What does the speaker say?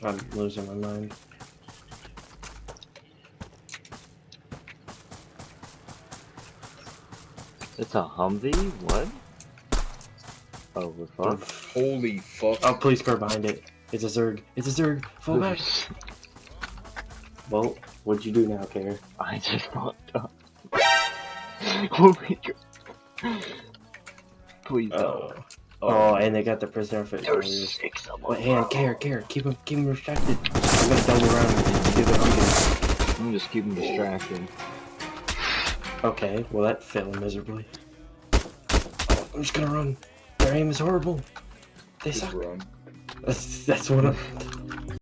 I'm losing my mind. It's a Humvee? What? Oh, the fuck? Holy fuck. Oh, police car behind it. It's a Zerg. It's a Zerg. Fall back. Well, what'd you do now, Care? I just fucked up. Holy god. Please don't. Oh, and they got the prisoner fit. There's 6 of them. But hand, Care, keep him distracted. I'm gonna double around and do the Humvee. I'm just keeping distracted. Okay, well that failed miserably. I'm just gonna run. Their aim is horrible. They Just suck. run. That's what I'm...